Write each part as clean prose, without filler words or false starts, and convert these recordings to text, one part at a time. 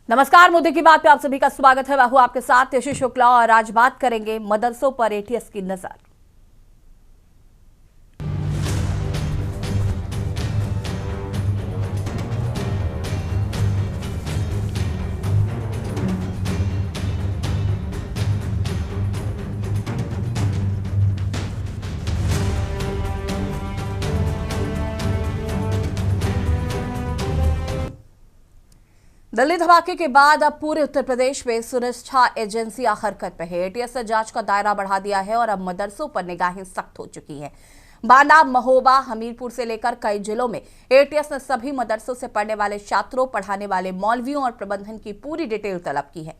नमस्कार, मुद्दे की बात पे आप सभी का स्वागत है। मैं हूं आपके साथ यशी शुक्ला और आज बात करेंगे मदरसों पर एटीएस की नजर। दिल्ली धमाके के बाद अब पूरे उत्तर प्रदेश में सुरक्षा एजेंसियां हरकत में है। एटीएस ने जांच का दायरा बढ़ा दिया है और अब मदरसों पर निगाहें सख्त हो चुकी हैं। बांदा, महोबा, हमीरपुर से लेकर कई जिलों में एटीएस ने सभी मदरसों से पढ़ने वाले छात्रों, पढ़ाने वाले मौलवियों और प्रबंधन की पूरी डिटेल तलब की है।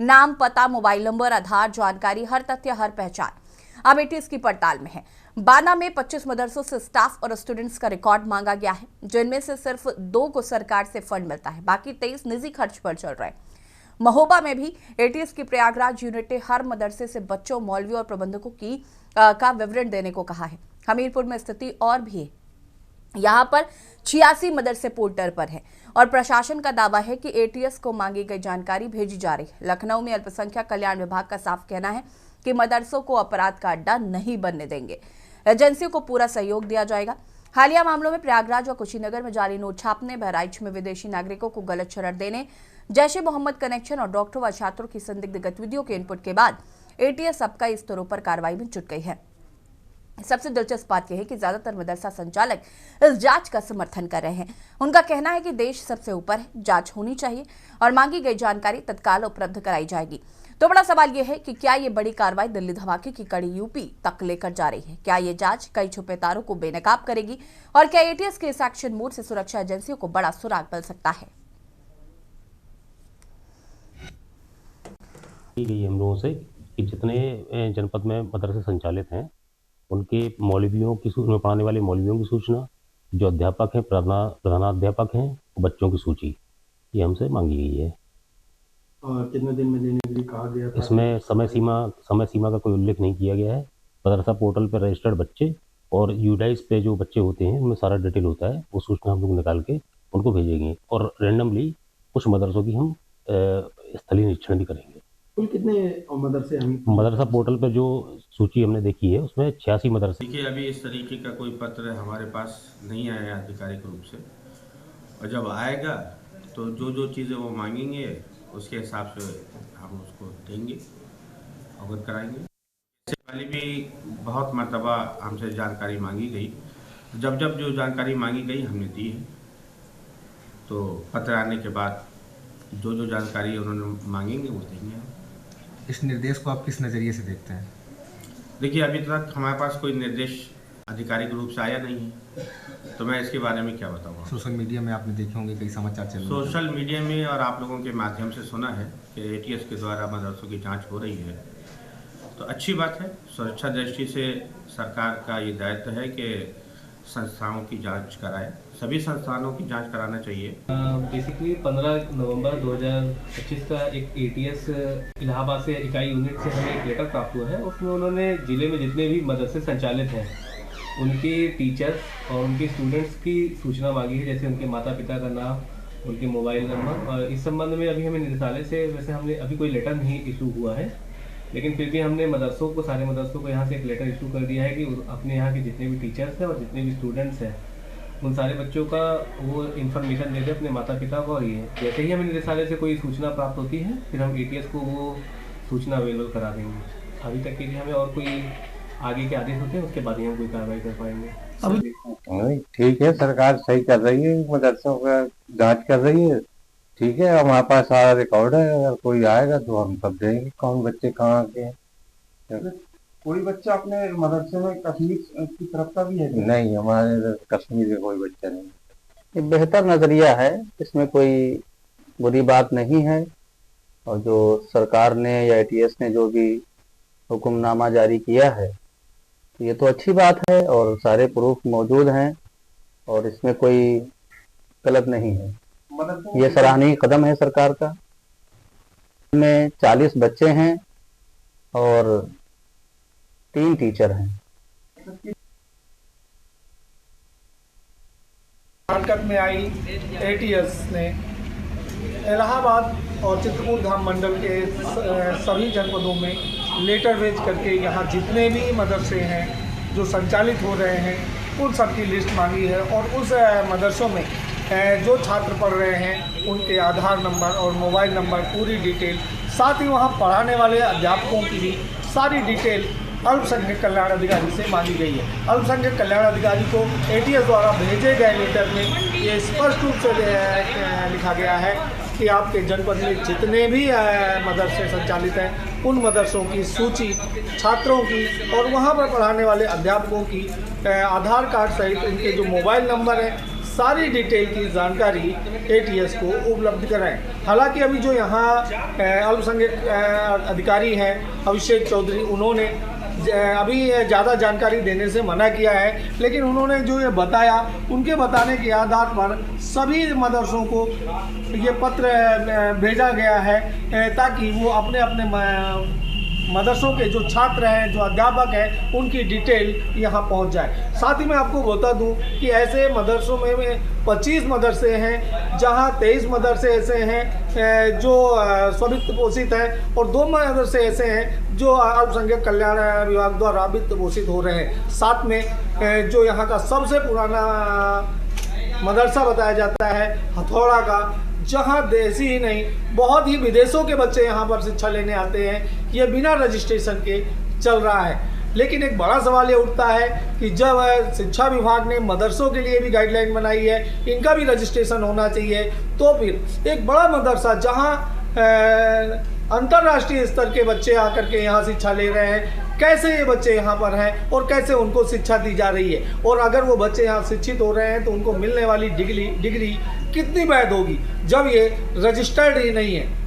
नाम, पता, मोबाइल नंबर, आधार जानकारी, हर तथ्य, हर पहचान अब एटीएस की पड़ताल में है। बाना में 25 मदरसों से स्टाफ और स्टूडेंट्स का रिकॉर्ड मांगा गया है, जिनमें से सिर्फ 2 को सरकार से फंड मिलता है, बाकी 23 निजी खर्च पर चल रहे हैं। महोबा में भी एटीएस की प्रयागराज यूनिट ने हर मदरसे से बच्चों, मौलवी और प्रबंधकों का विवरण देने को कहा है। हमीरपुर में स्थिति और भी है। यहाँ पर 86 मदरसे पोर्टल पर है और प्रशासन का दावा है कि एटीएस को मांगी गई जानकारी भेजी जा रही है। लखनऊ में अल्पसंख्यक कल्याण विभाग का साफ कहना है कि मदरसों को अपराध का अड्डा नहीं बनने देंगे। एजेंसियों को पूरा सहयोग दिया जाएगा। हालिया मामलों में प्रयागराज और कुशीनगर में जाली नोट छापने, बहराइच में विदेशी नागरिकों को गलत शरण देने, जैश ए मोहम्मद कनेक्शन और डॉक्टरों व छात्रों की संदिग्ध गतिविधियों के इनपुट के बाद एटीएस अब कई स्तरों पर कार्रवाई में जुट गई है। सबसे दिलचस्प बात यह है कि ज्यादातर मदरसा संचालक इस जांच का समर्थन कर रहे हैं। उनका कहना है कि देश सबसे ऊपर है, जांच होनी चाहिए और मांगी गई जानकारी तत्काल उपलब्ध कराई जाएगी। तो बड़ा सवाल यह है कि क्या ये बड़ी कार्रवाई दिल्ली धमाके की कड़ी यूपी तक लेकर जा रही है? क्या ये जांच कई छुपे तारों को बेनकाब करेगी और क्या एटीएस के इस एक्शन मोड से सुरक्षा एजेंसियों को बड़ा सुराग मिल सकता है? हम लोगों से कि जितने जनपद में मदरसे संचालित हैं उनके मौलवियों की में पढ़ाने वाले मौलवियों की सूचना, जो अध्यापक हैं, प्रधानाध्यापक हैं, बच्चों की सूची ये हमसे मांगी गई है। और कितने दिन में देने के लिए कहा गया था? इसमें समय सीमा का कोई उल्लेख नहीं किया गया है। मदरसा पोर्टल पर रजिस्टर्ड बच्चे और यूडाइस पे जो बच्चे होते हैं उनमें सारा डिटेल होता है। वो सूचना हम लोग निकाल के उनको भेजेंगे और रैंडमली कुछ मदरसों की हम स्थलीय निरीक्षण भी करेंगे। कुल कितने मदरसे मदरसा पोर्टल पर जो सूची हमने देखी है उसमें 86 मदरसे। देखिए, अभी इस तरीके का कोई पत्र हमारे पास नहीं आया है आधिकारिक रूप से, और जब आएगा तो जो चीज़ें वो मांगेंगे उसके हिसाब से हम उसको देंगे, अवगत कराएंगे। इससे पहले भी बहुत मर्तबा हमसे जानकारी मांगी गई, जब जो जानकारी मांगी गई हमने दी है। तो पत्र आने के बाद जो जानकारी उन्होंने मांगेंगे वो देंगे। इस निर्देश को आप किस नज़रिए से देखते हैं? देखिए, अभी तक हमारे पास कोई निर्देश आधिकारिक रूप से आया नहीं है, तो मैं इसके बारे में क्या बताऊँ। सोशल मीडिया में आपने देखे होंगे कई समाचार चल रहे हैं। सोशल मीडिया में और आप लोगों के माध्यम से सुना है कि एटीएस के द्वारा मदरसों की जांच हो रही है, तो अच्छी बात है। सुरक्षा दृष्टि से सरकार का ये दायित्व है कि संस्थाओं की जांच कराए, सभी संस्थानों की जांच कराना चाहिए। बेसिकली 15 नवंबर 2025 का एक एटीएस इलाहाबाद से इकाई यूनिट से हमें एक लेटर प्राप्त हुआ है। उसमें उन्होंने जिले में जितने भी मदरसे संचालित हैं उनके टीचर्स और उनके स्टूडेंट्स की सूचना मांगी है, जैसे उनके माता पिता का नाम, उनके मोबाइल नंबर। और इस संबंध में अभी हमें निदेशालय से वैसे हमने अभी कोई लेटर नहीं इशू हुआ है, लेकिन फिर भी हमने सारे मदरसों को यहाँ से एक लेटर इशू कर दिया है कि अपने यहाँ के जितने भी टीचर्स हैं और जितने भी स्टूडेंट्स हैं उन सारे बच्चों का वो इन्फॉर्मेशन दे दें अपने माता पिता को। और ये जैसे ही हमें निदेशालय से कोई सूचना प्राप्त होती है फिर हम एटीएस को वो सूचना अवेलेबल करा देंगे। अभी तक के लिए हमें और कोई आगे के आदेश होते हैं उसके बाद ही हम कोई कार्रवाई कर पाएंगे। ठीक है, सरकार सही कर रही है, मदरसों का जांच कर रही है। ठीक है, हमारे पास सारा रिकॉर्ड है। अगर कोई आएगा तो हम सब देंगे कौन बच्चे कहाँ के हैं। कोई बच्चा अपने मदरसे में कश्मीर की तरफ का भी है? नहीं, हमारे कश्मीर का कोई बच्चा नहीं। ये बेहतर नजरिया है, इसमें कोई बुरी बात नहीं है। और जो सरकार ने या एटीएस ने जो भी हुक्मनामा जारी किया है तो ये तो अच्छी बात है और सारे प्रूफ मौजूद हैं और इसमें कोई गलत नहीं है। ये सराहनीय कदम है सरकार का। इसमें 40 बच्चे हैं और 3 टीचर हैं। संकट में आई एटीएस ने इलाहाबाद और चित्रकूट धाम मंडल के सभी जनपदों में लेटर भेज करके यहाँ जितने भी मदरसे हैं जो संचालित हो रहे हैं उन सब की लिस्ट मांगी है और उस मदरसों में जो छात्र पढ़ रहे हैं उनके आधार नंबर और मोबाइल नंबर पूरी डिटेल, साथ ही वहाँ पढ़ाने वाले अध्यापकों की भी सारी डिटेल अल्पसंख्यक कल्याण अधिकारी से मांगी गई है। अल्पसंख्यक कल्याण अधिकारी को एटीएस द्वारा भेजे गए लेटर में ये स्पष्ट रूप से लिखा गया है कि आपके जनपद में जितने भी मदरसे संचालित हैं उन मदरसों की सूची, छात्रों की और वहाँ पर पढ़ाने वाले अध्यापकों की आधार कार्ड सहित उनके जो मोबाइल नंबर है सारी डिटेल की जानकारी एटीएस को उपलब्ध कराएं। हालांकि अभी जो यहाँ अल्पसंख्यक अधिकारी हैं अभिषेक चौधरी, उन्होंने अभी ज़्यादा जानकारी देने से मना किया है, लेकिन उन्होंने जो ये बताया उनके बताने के आधार पर सभी मदरसों को ये पत्र भेजा गया है ताकि वो अपने अपने मदरसों के जो छात्र हैं, जो अध्यापक हैं, उनकी डिटेल यहाँ पहुँच जाए। साथ ही मैं आपको बता दूँ कि ऐसे मदरसों में 25 मदरसे हैं जहाँ 23 मदरसे ऐसे हैं जो स्ववित्त पोषित हैं और 2 मदरसे ऐसे हैं जो अल्पसंख्यक कल्याण विभाग द्वारा वित्त पोषित हो रहे हैं। साथ में जो यहाँ का सबसे पुराना मदरसा बताया जाता है हथौड़ा का, जहाँ देसी ही नहीं बहुत ही विदेशों के बच्चे यहाँ पर शिक्षा लेने आते हैं, ये बिना रजिस्ट्रेशन के चल रहा है। लेकिन एक बड़ा सवाल ये उठता है कि जब शिक्षा विभाग ने मदरसों के लिए भी गाइडलाइन बनाई है, इनका भी रजिस्ट्रेशन होना चाहिए, तो फिर एक बड़ा मदरसा जहाँ अंतर्राष्ट्रीय स्तर के बच्चे आकर के यहाँ शिक्षा ले रहे हैं, कैसे ये बच्चे यहाँ पर हैं और कैसे उनको शिक्षा दी जा रही है, और अगर वो बच्चे यहाँ शिक्षित हो रहे हैं तो उनको मिलने वाली डिग्री कितनी वैध होगी जब ये रजिस्टर्ड ही नहीं है।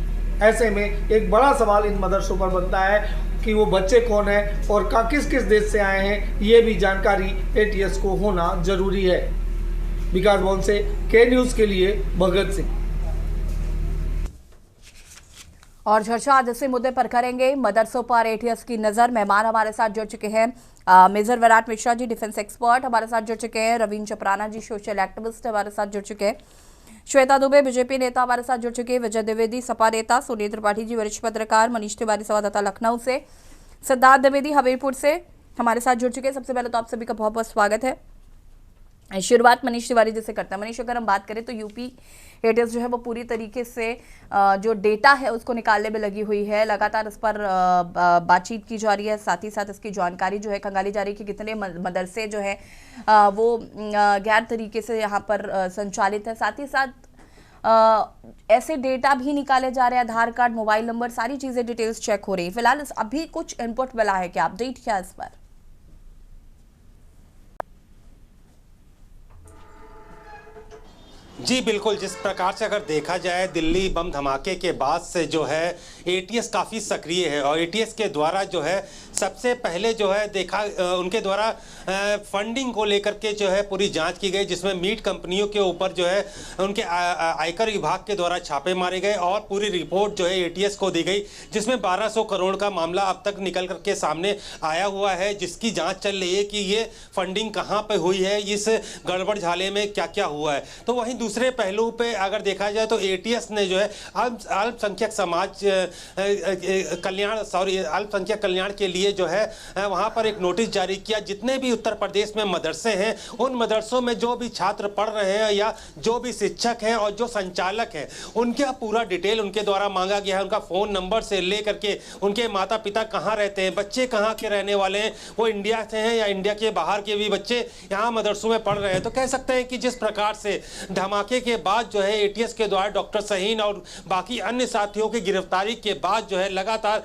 ऐसे में एक बड़ा सवाल इन मदरसों पर बनता है कि वो बच्चे कौन हैं और किस किस देश से आए हैं, ये भी जानकारी एटीएस को होना जरूरी है। विकास भवन से के न्यूज़ के लिए भगत सिंह। और चर्चा आज इसी मुद्दे पर करेंगे। मदरसों पर एटीएस की नज़र। मेहमान हमारे साथ जुड़ चुके हैं major Virat Mishra ji, defence expert हमारे साथ जुड़ चुके हैं, रवीन चपराना जी सोशल एक्टिविस्ट हमारे साथ जुड़ चुके हैं, श्वेता दुबे बीजेपी नेता हमारे साथ जुड़ चुके हैं, विजय द्विवेदी सपा नेता, सुनील त्रिपाठी जी वरिष्ठ पत्रकार, मनीष तिवारी संवाददाता लखनऊ से, सिद्धार्थ द्विवेदी हमीरपुर से हमारे साथ जुड़ चुके हैं। सबसे पहले तो आप सभी का बहुत बहुत स्वागत है। शुरुआत मनीष तिवारी जी से करते हैं। मनीष, अगर हम बात करें तो यूपी एटीएस जो है वो पूरी तरीके से जो डेटा है उसको निकालने में लगी हुई है, लगातार इस पर बातचीत की जा रही है, साथ ही साथ इसकी जानकारी जो है खंगाली जा रही है कि कितने मदरसे जो है वो गैर तरीके से यहाँ पर संचालित है। साथ ही साथ ऐसे डेटा भी निकाले जा रहे हैं, आधार कार्ड, मोबाइल नंबर, सारी चीज़ें डिटेल्स चेक हो रही है। फिलहाल अभी कुछ इनपुट मिला है, क्या अपडेट क्या इस पर? जी बिल्कुल, जिस प्रकार से अगर देखा जाए दिल्ली बम धमाके के बाद से जो है एटीएस काफ़ी सक्रिय है और एटीएस के द्वारा जो है सबसे पहले जो है देखा उनके द्वारा फंडिंग को लेकर के जो है पूरी जांच की गई, जिसमें मीट कंपनियों के ऊपर जो है उनके आयकर विभाग के द्वारा छापे मारे गए और पूरी रिपोर्ट जो है एटीएस को दी गई, जिसमें 1200 करोड़ का मामला अब तक निकल करके सामने आया हुआ है, जिसकी जाँच चल रही है कि ये फंडिंग कहाँ पर हुई है, इस गड़बड़ झाले में क्या क्या हुआ है। तो वहीं दूसरे पहलू पे अगर देखा जाए तो एटीएस ने जो है अल्पसंख्यक समाज अल्पसंख्यक कल्याण के लिए जो है वहाँ पर एक नोटिस जारी किया। जितने भी उत्तर प्रदेश में मदरसे हैं उन मदरसों में जो भी छात्र पढ़ रहे हैं या जो भी शिक्षक हैं और जो संचालक हैं उनका पूरा डिटेल उनके द्वारा मांगा गया है। उनका फ़ोन नंबर से ले करके उनके माता पिता कहाँ रहते हैं, बच्चे कहाँ के रहने वाले हैं, वो इंडिया से हैं या इंडिया के बाहर के भी बच्चे यहाँ मदरसों में पढ़ रहे हैं। तो कह सकते हैं कि जिस प्रकार से धमाके के बाद जो है एटीएस के द्वारा डॉक्टर सहीन और बाकी अन्य साथियों की गिरफ्तारी के बाद जो है लगातार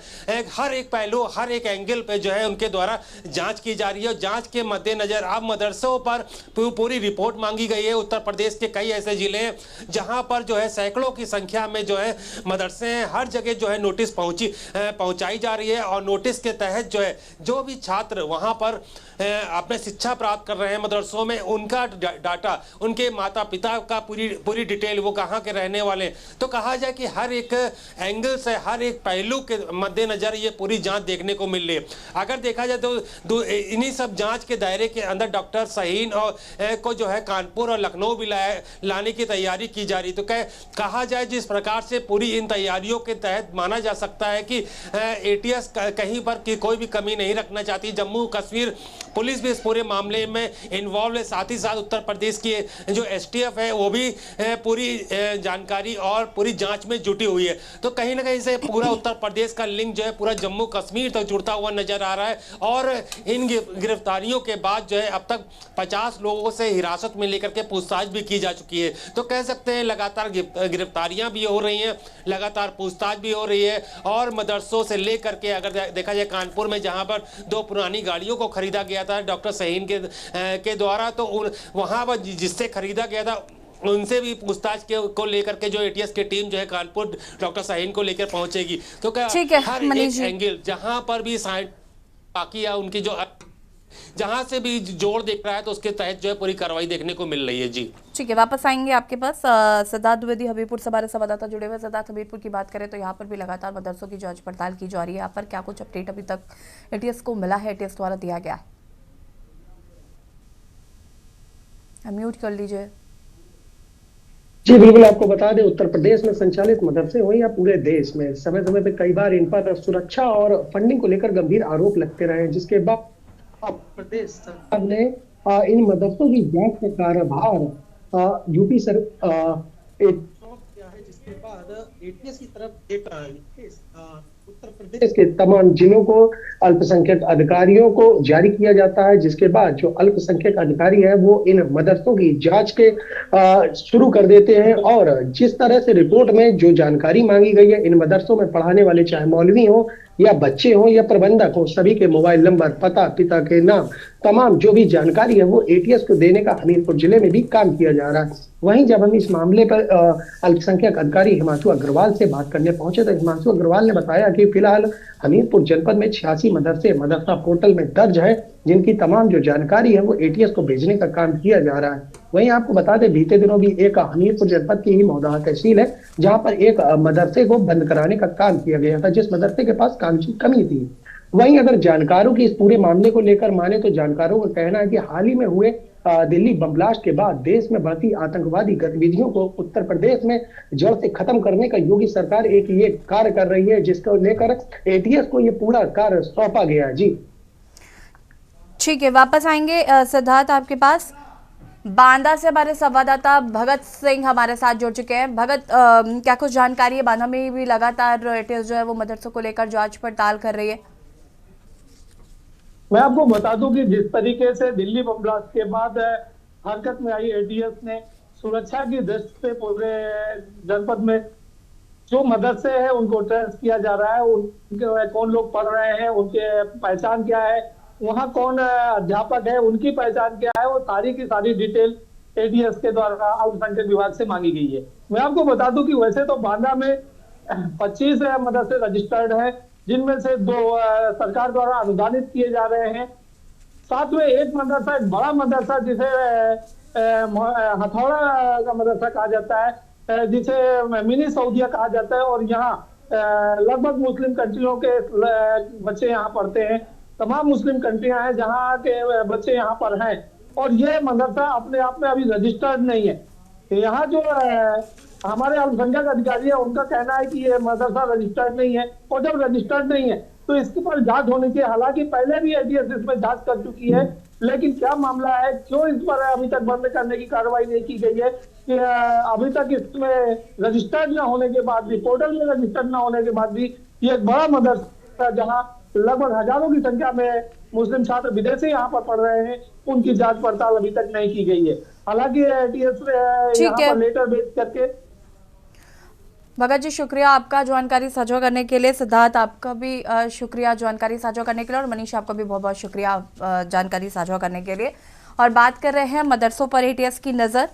हर एक पहलू, हर एक एंगल पे जो है उनके द्वारा जांच की जा रही है। जांच के मद्देनजर अब मदरसों पर पूरी रिपोर्ट मांगी गई है। उत्तर प्रदेश के कई ऐसे जिले हैं जहां पर जो है सैकड़ों की संख्या में जो है मदरसे हैं, हर जगह जो है नोटिस पहुंचाई जा रही है और नोटिस के तहत जो है जो भी छात्र वहां पर अपने शिक्षा प्राप्त कर रहे हैं मदरसों में, उनका डाटा, उनके माता पिता का पूरी डिटेल, वो कहाँ के रहने वाले हैं। तो कहा जाए कि हर एक एंगल से, हर एक पहलू के मद्देनजर ये पूरी जांच देखने को मिल रही है। अगर देखा जाए तो इन्हीं सब जांच के दायरे के अंदर डॉक्टर शाहीन और को जो है कानपुर और लखनऊ भी लाने की तैयारी की जा रही। तो कहा जाए जिस प्रकार से पूरी इन तैयारियों के तहत माना जा सकता है कि एटीएस कहीं पर की कोई भी कमी नहीं रखना चाहती। जम्मू कश्मीर पुलिस भी इस पूरे मामले में इन्वॉल्व है, साथ ही साथ उत्तर प्रदेश की जो एसटीएफ है वो भी पूरी जानकारी और पूरी जांच में जुटी हुई है। तो कहीं ना कहीं से पूरा उत्तर प्रदेश का लिंक जो है पूरा जम्मू कश्मीर तक जुड़ता हुआ नजर आ रहा है। और इन गिरफ्तारियों के बाद जो है अब तक 50 लोगों से हिरासत में लेकर के पूछताछ भी की जा चुकी है। तो कह सकते हैं लगातार गिरफ्तारियां भी हो रही हैं, लगातार पूछताछ भी हो रही है। और मदरसों से लेकर के अगर देखा जाए कानपुर में जहां पर 2 पुरानी गाड़ियों को खरीदा गया था डॉक्टर शाहीन के द्वारा, तो वहां पर जिससे खरीदा गया था उनसे भी पूछताछ को लेकर के जो एटीएस की टीम जो है कानपुर डॉक्टर शाहीन को लेकर पहुंचेगी। तो क्या हर एक एंगल जहां पर भी बाकी है उनकी जो जहां से भी जोड़ देख रहा है तो उसके तहत जो है पूरी कार्रवाई देखने को मिल रही है। जी ठीक है, वापस आएंगे आपके पास। सिद्धार्थ द्विवेदी हमीरपुर से हमारे संवाददाता जुड़े हुए। सिद्धार्थ, हमीरपुर की बात करें तो यहाँ पर भी लगातार मदरसों की जांच पड़ताल की जा रही है। यहाँ पर क्या कुछ अपडेट अभी तक एटीएस को मिला है, एटीएस द्वारा दिया गया है? म्यूट कर लीजिए। जी बिल्कुल, आपको बता दें उत्तर प्रदेश में संचालित मदरसे हो या पूरे देश में समय समय पे कई बार इन पर सुरक्षा और फंडिंग को लेकर गंभीर आरोप लगते रहे, जिसके बाद प्रदेश सरकार ने इन मदरसों की जांच का कार्यभार यूपी सौंप दिया है, जिसके बाद एटीएस की तरफ एक उत्तर प्रदेश के तमाम जिलों को अल्पसंख्यक अधिकारियों को जारी किया जाता है, जिसके बाद जो अल्पसंख्यक अधिकारी है वो इन मदरसों की जांच के शुरू कर देते हैं। और जिस तरह से रिपोर्ट में जो जानकारी मांगी गई है, इन मदरसों में पढ़ाने वाले चाहे मौलवी हो या बच्चे हो या प्रबंधक हो, सभी के मोबाइल नंबर, पता, पिता के नाम, तमाम जो भी जानकारी है वो एटीएस को देने का हमीरपुर जिले में भी काम किया जा रहा है। वहीं जब हम इस मामले पर अल्पसंख्यक अधिकारी हिमांशु अग्रवाल से बात करने पहुंचे तो हिमांशु अग्रवाल ने बताया कि फिलहाल हमीरपुर जनपद में 86 मदरसे मदरसा पोर्टल में दर्ज है, जिनकी तमाम जो जानकारी है वो एटीएस को भेजने का काम किया जा रहा है। वहीं आपको बता दें बीते दिनों भी एक हमीरपुर जनपद की ही मौदाहा तहसील है जहां पर एक मदरसे को बंद कराने का काम किया गया था, जिस मदरसे के पास काम की कमी थी। वहीं अगर जानकारों की इस पूरे मामले को लेकर माने तो जानकारों का कहना है कि हाल ही में हुए दिल्ली बम ब्लास्ट के बाद देश में बढ़ती आतंकवादी गतिविधियों को उत्तर प्रदेश में जड़ से खत्म करने का योगी सरकार एक ये कार्य कर रही है, जिसको लेकर एटीएस को ये पूरा कार्य सौंपा गया है। जी ठीक है, वापस आएंगे सिद्धार्थ आपके पास। बांदा से हमारे संवाददाता भगत सिंह हमारे साथ जुड़ चुके हैं। भगत, क्या कुछ जानकारी है? बांदा में भी लगातार एटीएस जो है वो मदरसों को लेकर जांच पड़ताल कर रही है। मैं आपको बता दूं कि जिस तरीके से दिल्ली बम ब्लास्ट के बाद हरकत में आई एटीएस ने सुरक्षा की दृष्टि से पूरे जनपद में जो मदरसे हैं उनको ट्रेस किया जा रहा है, उनके कौन लोग पढ़ रहे हैं, उनके पहचान क्या है, वहाँ कौन अध्यापक है, उनकी पहचान क्या है, वो सारी की सारी डिटेल एटीएस के द्वारा अल्पसंख्यक विभाग से मांगी गई है। मैं आपको बता दूं कि वैसे तो बांदा में 25 मदरसे रजिस्टर्ड हैं, जिनमें से 2 सरकार द्वारा अनुदानित किए जा रहे हैं। साथ में एक मदरसा, एक बड़ा मदरसा जिसे हथौड़ा का मदरसा कहा जाता है, जिसे मिनी सऊदिया कहा जाता है, और यहाँ लगभग मुस्लिम कंट्रियों के बच्चे यहाँ पढ़ते हैं। तमाम मुस्लिम कंट्रियां हैं जहाँ के बच्चे यहाँ पर हैं, और ये मदरसा अपने आप में अभी रजिस्टर्ड नहीं है। यहाँ जो हमारे अल्पसंख्यक अधिकारी है उनका कहना है कि ये मदरसा रजिस्टर्ड नहीं है, और जब रजिस्टर्ड नहीं है तो इसके पर जांच होनी चाहिए। हालांकि पहले भी एटीएस इसमें जांच कर चुकी है, लेकिन क्या मामला है, क्यों इस पर अभी तक बंद करने की कार्रवाई नहीं की गई है कि अभी तक इसमें रजिस्टर्ड न होने के बाद भी, पोर्टल में रजिस्टर्ड न होने के बाद भी ये एक बड़ा मदरसा जहाँ लगभग हजारों की संख्या में मुस्लिम छात्र विदेशी यहाँ पर पढ़ रहे हैं, उनकी जांच पड़ताल अभी तक नहीं की गई है। हालांकि एटीएस यहाँ पर लेटर भेज करके। भगत जी, शुक्रिया आपका जानकारी साझा करने के लिए। सिद्धार्थ, आपका भी शुक्रिया जानकारी साझा करने के लिए, और मनीष आपका भी बहुत बहुत शुक्रिया जानकारी साझा करने के लिए। और बात कर रहे हैं मदरसों पर एटीएस की नज़र।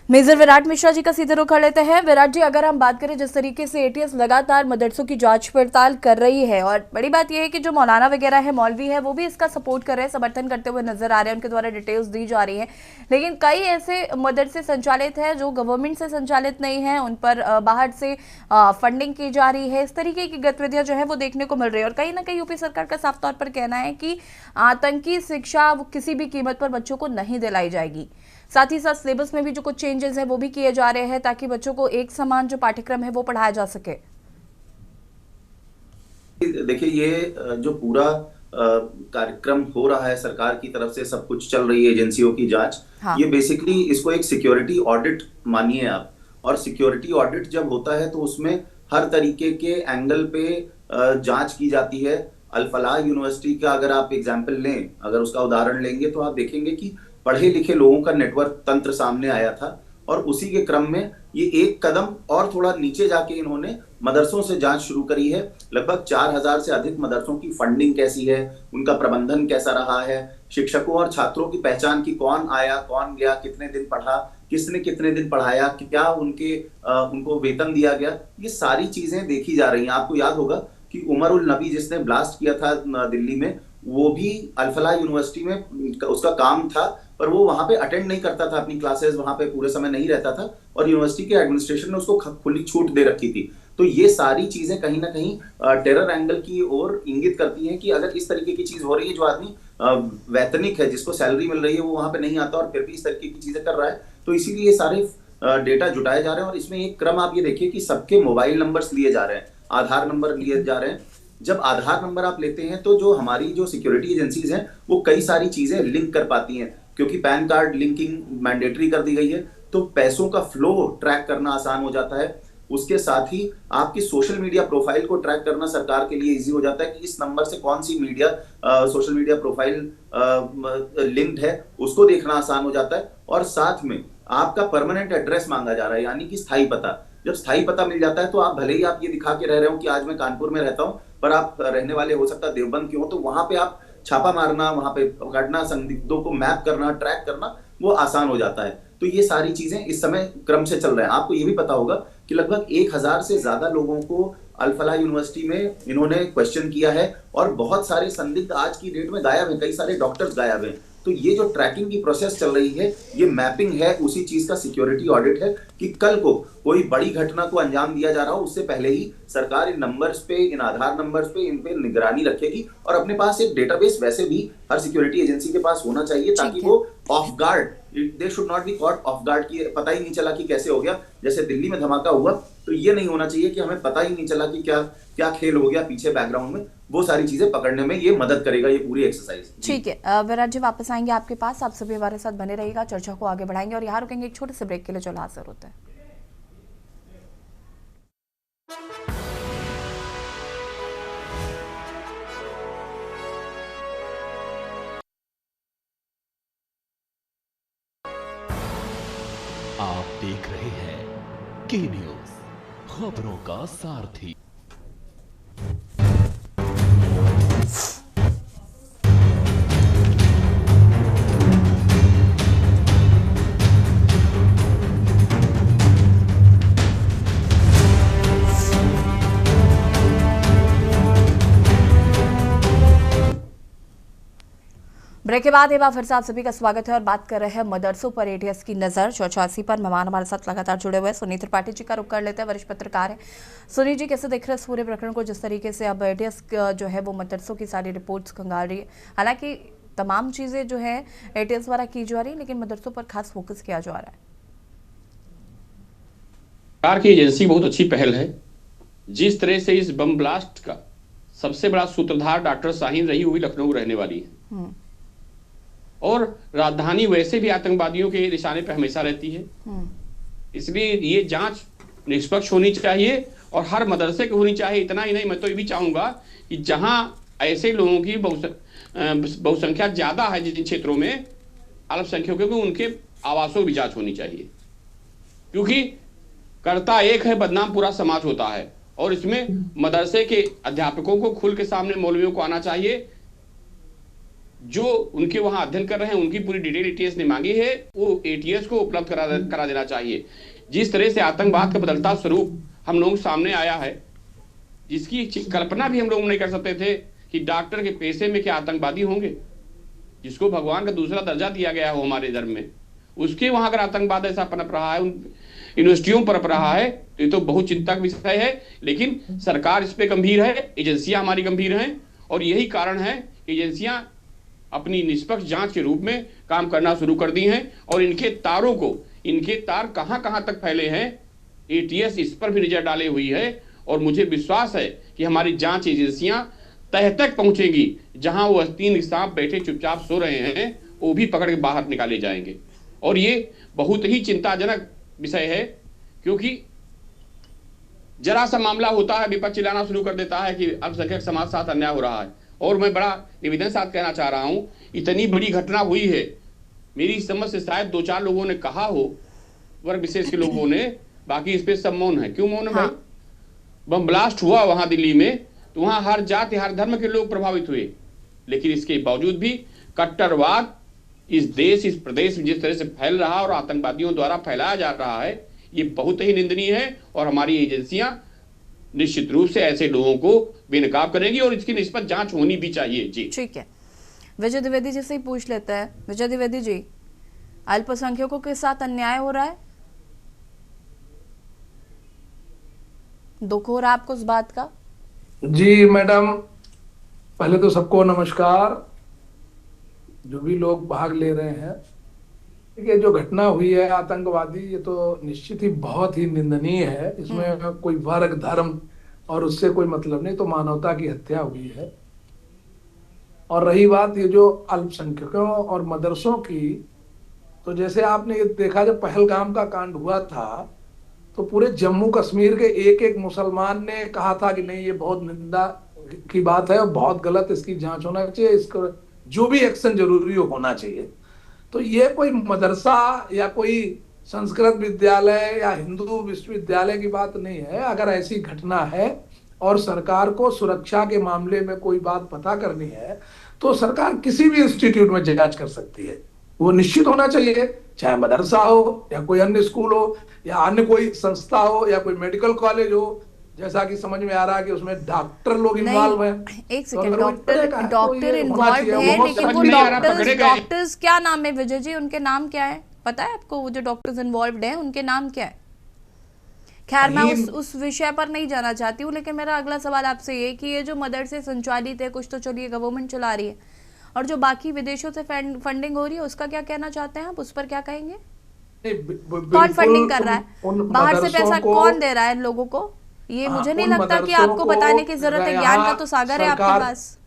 मेजर विराट मिश्रा जी का सीधे रुख कर लेते हैं। विराट जी, अगर हम बात करें जिस तरीके से एटीएस लगातार मदरसों की जांच पड़ताल कर रही है, और बड़ी बात यह है कि जो मौलाना वगैरह है, मौलवी है, वो भी इसका सपोर्ट कर रहे हैं, समर्थन करते हुए नजर आ रहे हैं, उनके द्वारा डिटेल्स दी जा रही हैं, लेकिन कई ऐसे मदरसे संचालित हैं जो गवर्नमेंट से संचालित नहीं है, उन पर बाहर से फंडिंग की जा रही है। इस तरीके की गतिविधियां जो है वो देखने को मिल रही है, और कहीं ना कहीं यूपी सरकार का साफ तौर पर कहना है कि आतंकी शिक्षा किसी भी कीमत पर बच्चों को नहीं दिलाई जाएगी। साथ ही साथ सिलेबस में भी जो कुछ चेंजेस हैं वो भी किए जा रहे हैं ताकि बच्चों को एक समान जो पाठ्यक्रम है वो पढ़ाया जा सके। देखिए, ये जो पूरा कार्यक्रम हो रहा है, सरकार की तरफ से सब कुछ चल रही है, एजेंसियों की जांच, ये बेसिकली इसको एक सिक्योरिटी ऑडिट मानिए आप। और सिक्योरिटी ऑडिट जब होता है तो उसमें हर तरीके के एंगल पे जांच की जाती है। अल फलाह यूनिवर्सिटी का अगर आप एग्जाम्पल लें, अगर उसका उदाहरण लेंगे तो आप देखेंगे कि पढ़े लिखे लोगों का नेटवर्क तंत्र सामने आया था, और उसी के क्रम में ये एक कदम और थोड़ा नीचे जाके इन्होंने मदरसों से जांच शुरू करी है। लगभग 4000 से अधिक मदरसों की फंडिंग कैसी है, उनका प्रबंधन कैसा रहा है, शिक्षकों और छात्रों की पहचान की, कौन आया कौन गया, कितने दिन पढ़ा, किसने कितने दिन पढ़ाया, क्या उनको वेतन दिया गया, ये सारी चीजें देखी जा रही हैं। आपको याद होगा कि उमर उल नबी जिसने ब्लास्ट किया था दिल्ली में, वो भी अल फलाह यूनिवर्सिटी में उसका काम था, पर वो वहां पे अटेंड नहीं करता था अपनी क्लासेस, वहां पे पूरे समय नहीं रहता था, और यूनिवर्सिटी के एडमिनिस्ट्रेशन ने उसको खुली छूट दे रखी थी। तो ये सारी चीजें कहीं ना कहीं टेरर एंगल की ओर इंगित करती हैं कि अगर इस तरीके की चीज हो रही है, जो आदमी वैतनिक है, जिसको सैलरी मिल रही है, वो वहां पे नहीं आता और फिर भी इस तरीके की चीजें कर रहा है, तो इसीलिए ये सारे डेटा जुटाए जा रहे हैं। और इसमें एक क्रम आप ये देखिए कि सबके मोबाइल नंबर्स लिए जा रहे हैं, आधार नंबर लिए जा रहे हैं। जब आधार नंबर आप लेते हैं तो जो हमारी जो सिक्योरिटी एजेंसीज हैं वो कई सारी चीजें लिंक कर पाती हैं, क्योंकि पैन कार्ड लिंकिंग मैंडेटरी कर दी गई है, तो पैसों का फ्लो ट्रैक करना आसान हो जाता है। उसके साथ ही आपकी सोशल मीडिया प्रोफाइल को ट्रैक करना सरकार के लिए इजी हो जाता है कि इस नंबर से कौन सी सोशल मीडिया प्रोफाइल लिंक्ड है, उसको देखना आसान हो जाता है। और साथ में आपका परमानेंट एड्रेस मांगा जा रहा है, यानी कि स्थायी पता। जब स्थायी पता मिल जाता है तो आप भले ही आप ये दिखा के रह रहे हो कि आज मैं कानपुर में रहता हूँ, पर आप रहने वाले हो सकता है देवबंद के हो, तो वहां पे आप छापा मारना, वहां पे पकड़ना, संदिग्धों को मैप करना, ट्रैक करना, वो आसान हो जाता है। तो ये सारी चीजें इस समय क्रम से चल रहे हैं। आपको ये भी पता होगा कि लगभग 1000 से ज्यादा लोगों को अल फलाह यूनिवर्सिटी में इन्होंने क्वेश्चन किया है, और बहुत सारे संदिग्ध आज की डेट में गायब हैं, कई सारे डॉक्टर्स गायब हैं। तो ये जो ट्रैकिंग की प्रोसेस चल रही है, ये मैपिंग है, उसी चीज का सिक्योरिटी ऑडिट है कि कल को कोई बड़ी घटना को अंजाम दिया जा रहा हो, उससे पहले ही सरकार इन नंबर्स पे, इन आधार नंबर्स पे, इन पे निगरानी रखेगी। और अपने पास एक डेटाबेस वैसे भी हर सिक्योरिटी एजेंसी के पास होना चाहिए, ताकि वो off guard, they should not be caught off guard, की पता ही नहीं चला कि कैसे हो गया। जैसे दिल्ली में धमाका हुआ, तो ये नहीं होना चाहिए कि हमें पता ही नहीं चला कि क्या खेल हो गया पीछे बैकग्राउंड में। वो सारी चीजें पकड़ने में ये मदद करेगा, ये पूरी एक्सरसाइज। ठीक है विराट जी, वापस आएंगे आपके पास, आप सभी हमारे साथ बने रहिएगा, चर्चा को आगे बढ़ाएंगे, और यहाँ रुकेंगे एक छोटे से ब्रेक के लिए जो हाजिर होता है। आप देख रहे हैं के न्यूज, खबरों का सारथी। ब्रेक के बाद एक बार फिर से आप सभी का स्वागत है, और बात कर रहे हैं मदरसों पर एटीएस की नजर 484 पर। मेहमान हमारे साथ लगातार जुड़े हुए हैं। सुनील त्रिपाठी जी का रुख कर लेते हैं, वरिष्ठ पत्रकार है। सुनील जी, कैसे देख रहे हैं इस पूरे प्रकरण को, जिस तरीके से अब एटीएस जो है वो मदरसों की सारी रिपोर्ट्स खंगाल रही है? हालांकि तमाम चीजें जो है एटीएस द्वारा की जा रही है, लेकिन मदरसों पर खास फोकस किया जा रहा है। सरकार की एजेंसी बहुत अच्छी पहल है। जिस तरह से इस बम ब्लास्ट का सबसे बड़ा सूत्रधार डॉक्टर शाहीन रही, हुई लखनऊ रहने वाली है, और राजधानी वैसे भी आतंकवादियों के निशाने पर हमेशा रहती है। इसलिए ये जांच निष्पक्ष होनी चाहिए और हर मदरसे की होनी चाहिए। इतना ही नहीं, मैं तो ये भी चाहूंगा कि जहां ऐसे लोगों की बहुसंख्या ज्यादा है, जिन क्षेत्रों में अल्पसंख्यकों की, उनके आवासों की जांच होनी चाहिए, क्योंकि कर्ता एक है, बदनाम पूरा समाज होता है। और इसमें मदरसे के अध्यापकों को खुल के सामने, मौलवियों को आना चाहिए जो उनके वहां अध्ययन कर रहे हैं उनकी पूरी डिटेल एटीएस ने मांगी है, वो एटीएस को उपलब्ध करा देना चाहिए। जिस तरह से आतंकवाद का बदलता स्वरूप हम लोगों के सामने आया है, जिसकी कल्पना भी हम लोग नहीं कर सकते थे कि डॉक्टर के पेशे में क्या आतंकवादी होंगे, जिसको भगवान का दूसरा दर्जा दिया गया हो हमारे धर्म में, उसके वहां अगर आतंकवाद ऐसा पनप रहा है, उन यूनिवर्सिटियों पर पनप रहा है, तो ये तो बहुत चिंता का विषय है। लेकिन सरकार इस पे गंभीर है, एजेंसियां हमारी गंभीर हैं, और यही कारण है कि एजेंसियां अपनी निष्पक्ष जांच के रूप में काम करना शुरू कर दी हैं, और इनके तार कहां कहां तक फैले हैं, एटीएस इस पर भी नजर डाले हुई है। और मुझे विश्वास है कि हमारी जांच एजेंसियां तह तक पहुंचेंगी, जहां वो 3 सांप बैठे चुपचाप सो रहे हैं वो भी पकड़ के बाहर निकाले जाएंगे। और ये बहुत ही चिंताजनक विषय है, क्योंकि जरा सा मामला होता है विपक्ष चिल्लाना शुरू कर देता है कि अल्पसंख्यक समाज साथ अन्याय हो रहा है। और मैं बड़ा निवेदन साथ कहना चाह रहा हूं, इतनी बड़ी घटना हुई है, मेरी समझ से शायद 2-4 लोगों ने कहा हो, वर्ग विशेष के लोगों ने, बाकी इस पे सब मौन है। क्यों मौन है भाई? बम ब्लास्ट हुआ वहां दिल्ली में, तो वहां हर जाति हर धर्म के लोग प्रभावित हुए, लेकिन इसके बावजूद भी कट्टरवाद इस देश इस प्रदेश में जिस तरह से फैल रहा और आतंकवादियों द्वारा फैलाया जा रहा है, ये बहुत ही निंदनीय है। और हमारी एजेंसियां निश्चित रूप से ऐसे लोगों को बेनकाब करेंगी और इसकी निष्पक्ष जांच होनी भी चाहिए। जी ठीक है, विजय द्विवेदी जी से ही पूछ लेते हैं। विजय द्विवेदी जी, अल्पसंख्यकों के साथ अन्याय हो रहा है, दुख हो रहा है आपको इस बात का? जी मैडम, पहले तो सबको नमस्कार, जो भी लोग भाग ले रहे हैं। देखिए, जो घटना हुई है आतंकवादी, ये तो निश्चित ही बहुत ही निंदनीय है। इसमें कोई वर्ग धर्म और उससे कोई मतलब नहीं, तो मानवता की हत्या हुई है। और रही बात ये जो अल्पसंख्यकों और मदरसों की, तो जैसे आपने ये देखा जब पहलगाम का कांड हुआ था, तो पूरे जम्मू कश्मीर के एक मुसलमान ने कहा था कि नहीं, ये बहुत निंदा की बात है और बहुत गलत, इसकी जांच होना चाहिए, इसको जो भी एक्शन जरूरी होना चाहिए। तो ये कोई मदरसा या कोई संस्कृत विद्यालय या हिंदू विश्वविद्यालय की बात नहीं है। अगर ऐसी घटना है और सरकार को सुरक्षा के मामले में कोई बात पता करनी है, तो सरकार किसी भी इंस्टीट्यूट में जांच कर सकती है। वो निश्चित होना चाहिए, चाहे मदरसा हो या कोई अन्य स्कूल हो या अन्य कोई संस्था हो या कोई मेडिकल कॉलेज हो, जैसा कि समझ में आ रहा है कि उसमें डॉक्टर लोग इन्वॉल्व हैं। एक सेकंड, डॉक्टर इन्वॉल्व है, लेकिन वो डॉक्टर्स क्या नाम है विजय जी, उनके नाम क्या है पता है आपको? वो जो डॉक्टर्स इन्वॉल्व हैं उनके नाम क्या है? खैर, मैं उस विषय पर नहीं जाना चाहती हूँ, लेकिन मेरा अगला सवाल आपसे ये कि ये जो मदरसे संचालित है, कुछ तो चलिए गवर्नमेंट चला रही है, और जो बाकी विदेशों से फंडिंग हो रही है, उसका क्या कहना चाहते हैं आप? उस पर क्या कहेंगे? कौन फंडिंग कर रहा है? बाहर से पैसा कौन दे रहा है इन लोगों को? ये मुझे नहीं लगता कि आपको बताने की जरूरत है, ज्ञान का तो सागर है आपके पास।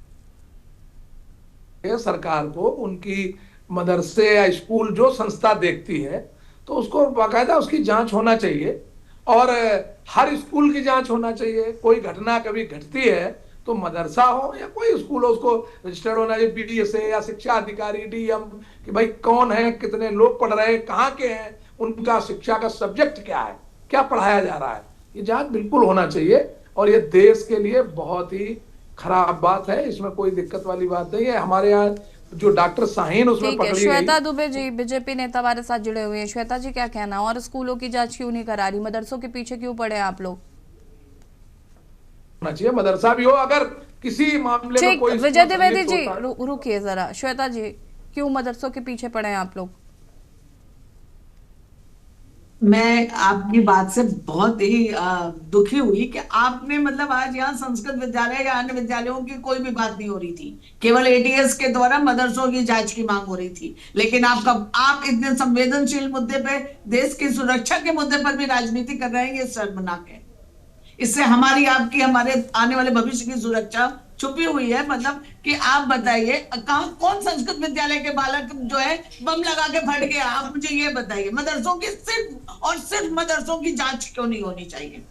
सरकार को उनकी मदरसे या स्कूल जो संस्था देखती है, तो उसको बाकायदा उसकी जांच होना चाहिए, और हर स्कूल की जांच होना चाहिए। कोई घटना कभी घटती है तो मदरसा हो या कोई स्कूल हो, उसको रजिस्टर्ड होना चाहिए पीडीएस या शिक्षा अधिकारी डीएम, कि भाई कौन है, कितने लोग पढ़ रहे हैं, कहाँ के हैं, उनका शिक्षा का सब्जेक्ट क्या है, क्या पढ़ाया जा रहा है, ये जांच बिल्कुल होना चाहिए। और ये देश के लिए बहुत ही खराब बात है, इसमें कोई दिक्कत वाली बात नहीं है। हमारे यहाँ जो डॉक्टर शाहीन उसमें पकड़ी गई। श्वेता दुबे जी, बीजेपी नेता हमारे साथ जुड़े हुए हैं। श्वेता जी, क्या कहना? और स्कूलों की जांच क्यों नहीं करा रही? मदरसों के पीछे क्यों पड़े हैं आप लोग? होना चाहिए, मदरसा भी हो, अगर किसी मामले में कोई। विजय द्विवेदी जी रुकिए जरा। श्वेता जी, क्यों मदरसों के पीछे पड़े हैं आप लोग? मैं आपकी बात से बहुत ही दुखी हुई कि आपने मतलब आज यहाँ संस्कृत विद्यालय या अन्य विद्यालयों की कोई भी बात नहीं हो रही थी, केवल एटीएस के द्वारा मदरसों की जांच की मांग हो रही थी। लेकिन आप इतने संवेदनशील मुद्दे पे, देश की सुरक्षा के मुद्दे पर भी राजनीति कर रहे हैं, ये शर्मनाक है। इससे हमारी आपकी हमारे आने वाले भविष्य की सुरक्षा छुपी हुई है। मतलब कि आप बताइए, कौन संस्कृत विद्यालय के बालक जो है बम लगा के फट गया, आप मुझे ये बताइए। मदरसों की सिर्फ और सिर्फ मदरसों की जांच क्यों नहीं होनी चाहिए?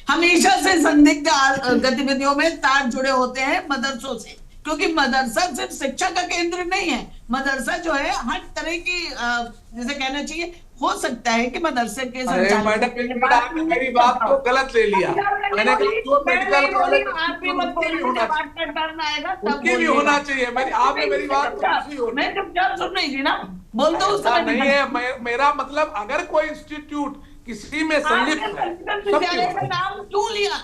हमेशा से संदिग्ध गतिविधियों में तार जुड़े होते हैं मदरसों से, क्योंकि मदरसा सिर्फ शिक्षा का केंद्र नहीं है। मदरसा जो है हर तरह की जैसे कहना चाहिए, हो सकता है कि मदरसे के मैडम मेरी बात को गलत ले लिया। मैंने कहा जो मेडिकल कॉलेज आपकी मत बोलिए, मुझे बात का टर्न आएगा तब उनकी भी होना चाहिए। मेरी आपने मेरी बात तो दूसरी हो, मैं चुपचाप सुन रही थी ना, बोल दो उस ऐसा नहीं है। मेरा मतलब अगर कोई इंस्टीट्यूट किसी में संलिप्त है, विद्यालय का नाम क्यों लिया?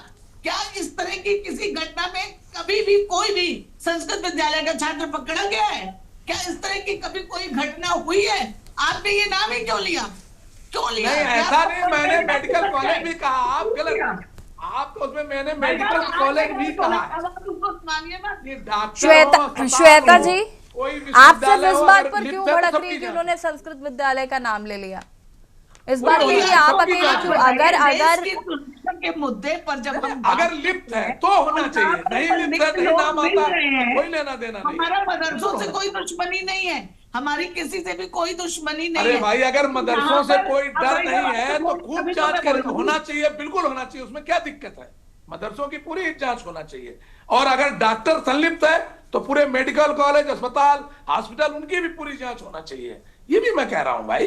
क्या इस तरह की किसी घटना में कभी भी कोई भी संस्कृत विद्यालय का छात्र पकड़ा गया है? क्या इस तरह की कभी कोई घटना हुई है? आपने ये नाम ही क्यों लिया? क्यों लिया? नहीं, ऐसा नहीं, मैंने मेडिकल कॉलेज भी कहा, आप गलत, आप तो उसमें मैंने मेडिकल कॉलेज भी कहा है। श्वेता जी, आप सिर्फ इस बात पर क्यों भड़क रही कि उन्होंने संस्कृत विद्यालय का नाम ले लिया? इस बात के लिए आप अकेले क्यों? अगर के मुद्दे पर जब हम अगर लिप्त है तो होना चाहिए, नहीं लिप्त है नहीं नाम आता, कोई लेना देना नहीं। हमारा मदरसों से कोई दुश्मनी नहीं है, हमारी किसी से भी कोई दुश्मनी नहीं है। अरे भाई, अगर मदरसों से कोई डर नहीं है तो खूब जांच कर होना चाहिए, बिल्कुल होना चाहिए, उसमें क्या दिक्कत है? मदरसों की पूरी जांच होना चाहिए। और अगर डॉक्टर संलिप्त है तो पूरे मेडिकल कॉलेज, अस्पताल, हॉस्पिटल, उनकी भी पूरी जांच होना चाहिए। ये भी मैं कह रहा हूं भाई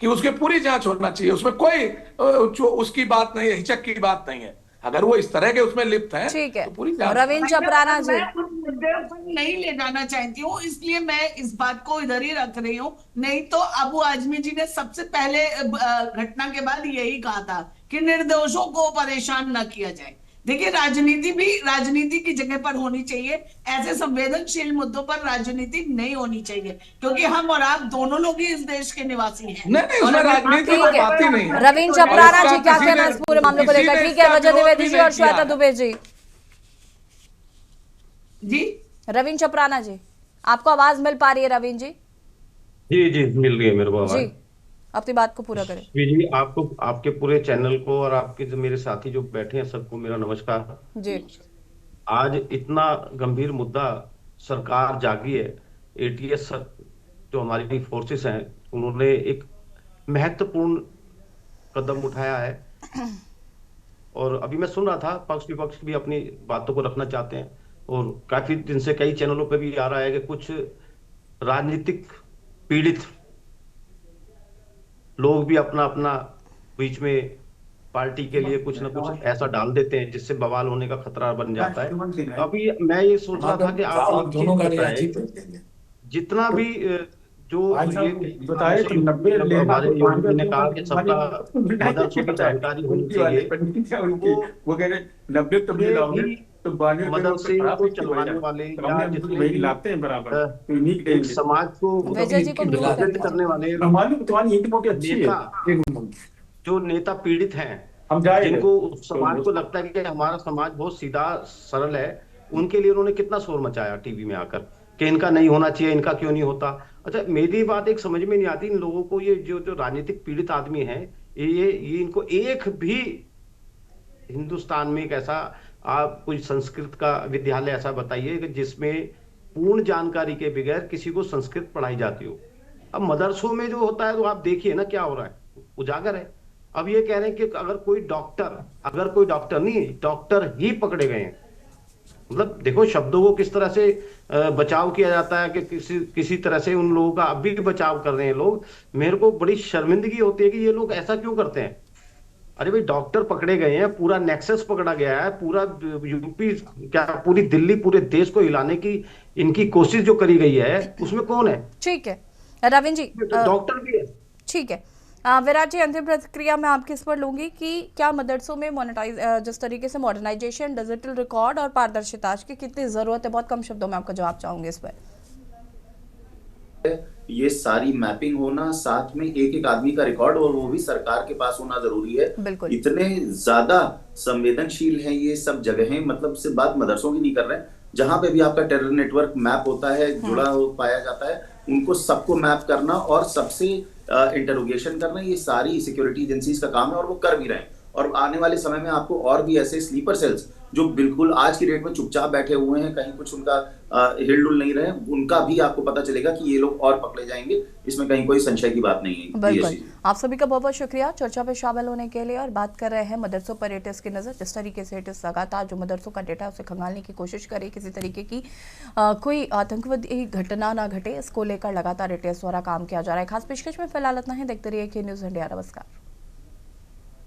कि उसकी पूरी जांच होना चाहिए, उसमें कोई उसकी बात नहीं है, हिचक की बात नहीं है। अगर वो इस तरह के उसमें लिप्त है, ठीक है, तो पूरी जांच। रविंद्र चपराना जी, मैं उन मुद्दे पर नहीं ले जाना चाहती हूँ, इसलिए मैं इस बात को इधर ही रख रही हूँ। नहीं तो अबू आजमी जी ने सबसे पहले घटना के बाद यही कहा था कि निर्दोषों को परेशान न किया जाए। देखिए, राजनीति भी राजनीति की जगह पर होनी चाहिए, ऐसे संवेदनशील मुद्दों पर राजनीति नहीं होनी चाहिए, क्योंकि हम और आप दोनों लोग ही इस देश के निवासी हैं। नहीं, उसमें राजनीति की बात ही नहीं है। रविंद्र चपराना जी, क्या कहना है इस पूरे मामले को लेकर? ठीक है, रजत द्विवेदी जी और श्वेता दुबे जी। जी रविंद्र चपराना जी, आपको आवाज मिल पा रही है? रविंद्र जी जी मिल रही है मेरे को आवाज। जी, अपनी बात को पूरा करें। जी, आपको, आपके पूरे चैनल को और आपके जो मेरे साथी जो बैठे हैं सबको मेरा नमस्कार जी। आज इतना गंभीर मुद्दा, सरकार जागी है, एटीएस जो हमारी फोर्सेस हैं उन्होंने एक महत्वपूर्ण कदम उठाया है। और अभी मैं सुन रहा था, पक्ष विपक्ष भी अपनी बातों को रखना चाहते हैं और काफी दिन से कई चैनलों पे भी आ रहा है कि कुछ राजनीतिक पीड़ित लोग भी अपना अपना बीच में पार्टी के लिए कुछ ना कुछ ऐसा डाल देते हैं जिससे बवाल होने का खतरा बन जाता है। अभी मैं ये सोच रहा था कि आप जितना भी जो बताए तो 90 ने कहा कि सबका मदरसों की जानकारी होनी चाहिए, वो कह रहे 90 तो मिलाओगे तो मदरसे को चलवाने वाले या जितने लाते हैं बराबर एक समाज को विभाजित करने वाले जो नेता पीड़ित हैं, जिनको समाज को लगता है कि हमारा समाज बहुत सीधा सरल है, उनके लिए उन्होंने कितना शोर मचाया टीवी में आकर कि इनका नहीं होना चाहिए, इनका क्यों नहीं होता। अच्छा, मेरी बात एक समझ में नहीं आती इन लोगों को, ये जो राजनीतिक पीड़ित आदमी हैं, ये इनको एक भी हिंदुस्तान में एक ऐसा आप कोई संस्कृत का विद्यालय ऐसा बताइए कि जिसमें पूर्ण जानकारी के बगैर किसी को संस्कृत पढ़ाई जाती हो। अब मदरसों में जो होता है तो आप देखिए ना क्या हो रहा है, उजागर है। अब ये कह रहे हैं कि अगर कोई डॉक्टर नहीं, डॉक्टर ही पकड़े गए हैं। मतलब देखो शब्दों को किस तरह से बचाव किया जाता है कि किसी तरह से उन लोगों का अभी भी बचाव कर रहे हैं लोग। मेरे को बड़ी शर्मिंदगी होती है कि ये लोग ऐसा क्यों करते हैं। अरे भाई, डॉक्टर पकड़े गए हैं, पूरा नेक्सस पकड़ा गया है, पूरा यूपी क्या पूरी दिल्ली पूरे देश को हिलाने की इनकी कोशिश जो करी गई है, उसमें कौन है? ठीक है रविंद्र जी, डॉक्टर भी है। ठीक है विराट जी, अंतिम प्रतिक्रिया मैं आपकी इस पर लूंगी कि क्या मदरसों में जिस तरीके से मॉडर्नाइजेशन, डिजिटल रिकॉर्ड और पारदर्शिता की कितनी जरूरत है? बहुत कम शब्दों में आपका जवाब चाहूंगी इस पर। ये सारी मैपिंग होना, साथ में एक एक आदमी का रिकॉर्ड, और वो भी सरकार के पास होना जरूरी है। इतने ज्यादा संवेदनशील है ये सब जगहें, मतलब सिर्फ बात मदरसों की नहीं कर रहे हैं, जहां पे भी आपका टेरर नेटवर्क मैप होता है, जुड़ा हो पाया जाता है, उनको सबको मैप करना और सबसे इंटरोगेशन करना, ये सारी सिक्योरिटी एजेंसीज का काम है और वो कर भी रहे हैं। और आने वाले समय में आपको और भी ऐसे स्लीपर सेल्स जो बिल्कुल आज की डेट में चुपचाप बैठे हुए हैं, कहीं कुछ उनका हिलडुल नहीं रहे, उनका भी आपको पता चलेगा कि ये लोग और पकड़े जाएंगे, इसमें कहीं कोई संशय की बात नहीं है। बिल्कुल, आप सभी का बहुत बहुत शुक्रिया चर्चा में शामिल होने के लिए। और बात कर रहे हैं मदरसों पर एटीएस की नज़र, जिस तरीके से एटीएस लगातार जो मदरसों का डेटा है उसे खंगालने की कोशिश करे, किसी तरीके की कोई आतंकवादी घटना ना घटे, इसको लेकर लगातार एटीएस द्वारा काम किया जा रहा है। खास पेशकश में फिलहाल इतना ही। देखते रहिए के न्यूज़ इंडिया। नमस्कार।